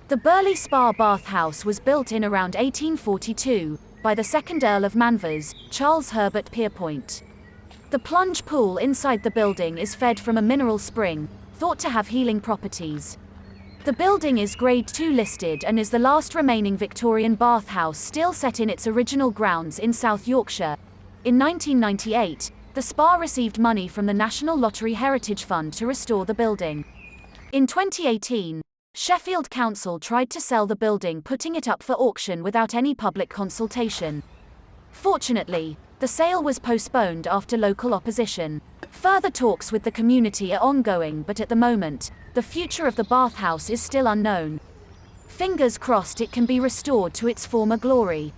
The Birley Spa bathhouse was built in around 1842 by the second Earl of Manvers, Charles Herbert Pierpoint. The plunge pool inside the building is fed from a mineral spring, thought to have healing properties. The building is Grade 2 listed and is the last remaining Victorian bathhouse still set in its original grounds in South Yorkshire. In 1998, the spa received money from the National Lottery Heritage Fund to restore the building. In 2018, Sheffield Council tried to sell the building, putting it up for auction without any public consultation. Fortunately, the sale was postponed after local opposition. Further talks with the community are ongoing, but at the moment, the future of the bathhouse is still unknown. Fingers crossed it can be restored to its former glory.